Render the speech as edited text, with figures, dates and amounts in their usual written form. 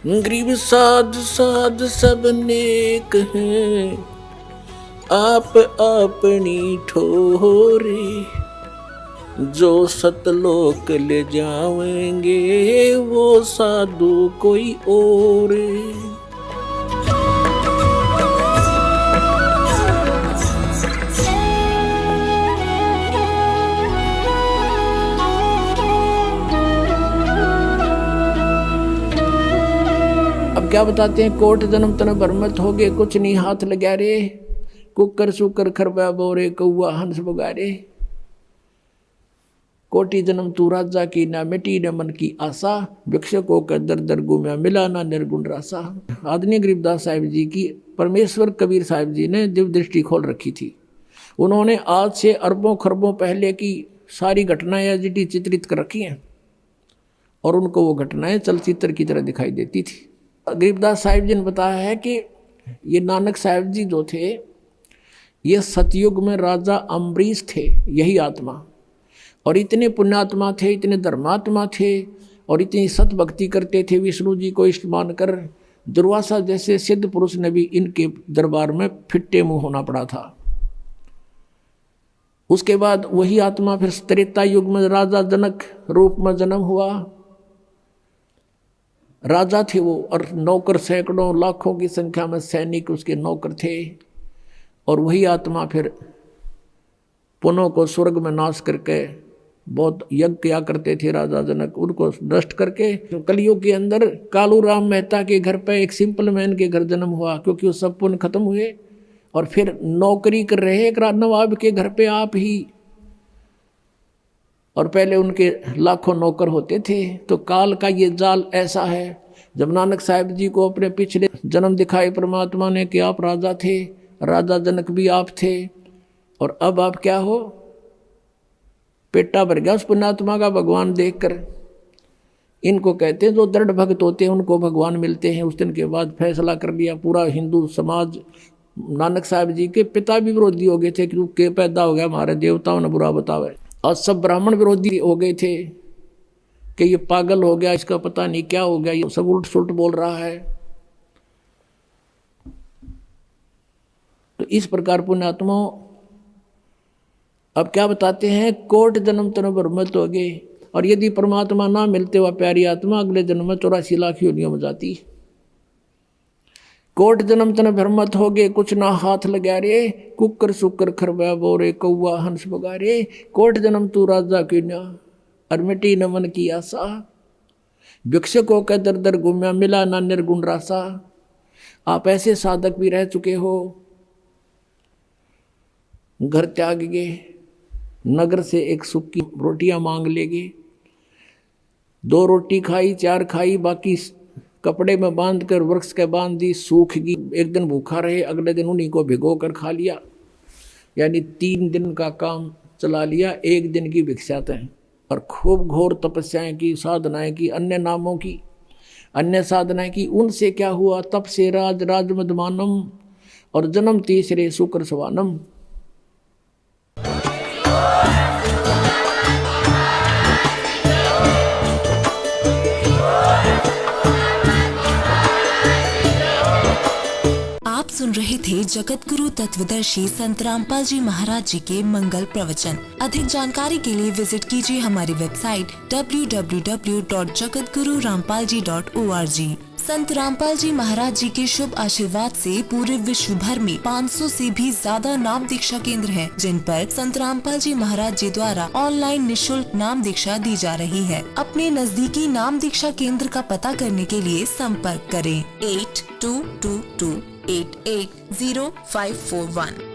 गरीब साध साध सब नेक हैं, आप अपनी ठोरे, जो सतलोक ले जाएंगे वो साधु कोई और। अब क्या बताते हैं, कोट जन्म तन भरमत हो गए, कुछ नहीं हाथ लगा रे, कुकर सुकर खरबा बोरे, कौआ हंस बगारे। कोटि जन्म तू राजा की, ना मिटी न मन की आशा, भिक्षकों का दर दर घूमया, मिला ना निर्गुण रासा। आदरणीय गरीबदास साहिब जी की परमेश्वर कबीर साहिब जी ने दिव्य दृष्टि खोल रखी थी। उन्होंने आज से अरबों खरबों पहले की सारी घटनाएं एजिटी चित्रित कर रखी हैं और उनको वो घटनाएं चलचित्र की तरह दिखाई देती थी। गरीबदास साहिब जी ने बताया है कि ये नानक साहिब जी जो थे, ये सतयुग में राजा अम्बरीश थे, यही आत्मा, और इतने पुण्यात्मा थे, इतने धर्मात्मा थे और इतनी सत भक्ति करते थे, विष्णु जी को इष्ट मानकर दुर्वासा जैसे सिद्ध पुरुष ने भी इनके दरबार में फिट्टे मुंह होना पड़ा था। उसके बाद वही आत्मा फिर त्रेता युग में राजा जनक रूप में जन्म हुआ। राजा थे वो, और नौकर सैकड़ों लाखों की संख्या में सैनिक उसके नौकर थे। और वही आत्मा फिर पुनों को स्वर्ग में नाश करके बहुत यज्ञ किया करते थे राजा जनक, उनको नष्ट करके तो कलयुग के अंदर कालू राम मेहता के घर पे एक सिंपल मैन के घर जन्म हुआ, क्योंकि वो सब पुण्य खत्म हुए। और फिर नौकरी कर रहे एक नवाब के घर पे आप ही, और पहले उनके लाखों नौकर होते थे। तो काल का ये जाल ऐसा है, जब नानक साहिब जी को अपने पिछले जन्म दिखाए परमात्मा ने कि आप राजा थे, राजा जनक भी आप थे, और अब आप क्या हो, पेटा भर गया उस पुण्यात्मा का भगवान देखकर। इनको कहते हैं जो दृढ़ भक्त होते हैं उनको भगवान मिलते हैं। उस दिन के बाद फैसला कर लिया पूरा हिंदू समाज। नानक साहिब जी के पिता भी विरोधी हो गए थे कि के पैदा हो गया हमारे देवताओं ने बुरा बतावे, और सब ब्राह्मण विरोधी हो गए थे कि ये पागल हो गया, इसका पता नहीं क्या हो गया, ये सब उल्ट सुल्ट बोल रहा है। तो इस प्रकार पुण्यात्मा अब क्या बताते हैं, कोट जन्म तन भरमत हो गए, और यदि परमात्मा ना मिलते हुआ प्यारी आत्मा अगले जन्म में 84 लाख योनियों में जाती। कोट जन्म तन भरमत हो गए, कुछ ना हाथ लगा रे, कुकर सुकर खरबा बोरे, कौआ हंस बगारे। कोट जन्म तू राजा की ना, और मिटी न मन की आशा, भिक्षकों का दर दर घूमया, मिला ना निर्गुण रासा। आप ऐसे साधक भी रह चुके हो, घर त्याग गए, नगर से एक सूखी रोटियां मांग लेगे, 2 रोटी खाई 4 खाई, बाकी कपड़े में बांध कर वृक्ष के बांध दी, सूख गई। एक दिन भूखा रहे, अगले दिन उन्हीं को भिगो कर खा लिया, यानी 3 दिन का काम चला लिया, 1 दिन की भिक्षा तय। और खूब घोर तपस्याएं की, साधनाएं की, अन्य नामों की, अन्य साधनाएं की। उनसे क्या हुआ, तप से राज राज मदमानम, और जन्म तीसरे शुक्र सवानम। आप सुन रहे थे जगत गुरु तत्वदर्शी संत रामपाल जी महाराज जी के मंगल प्रवचन। अधिक जानकारी के लिए विजिट कीजिए हमारी वेबसाइट www.jagatgururampalji.org। संत रामपाल जी महाराज जी के शुभ आशीर्वाद से पूरे विश्व भर में 500 से भी ज्यादा नाम दीक्षा केंद्र हैं, जिन पर संत रामपाल जी महाराज जी द्वारा ऑनलाइन निशुल्क नाम दीक्षा दी जा रही है। अपने नजदीकी नाम दीक्षा केंद्र का पता करने के लिए संपर्क करें 8222880541।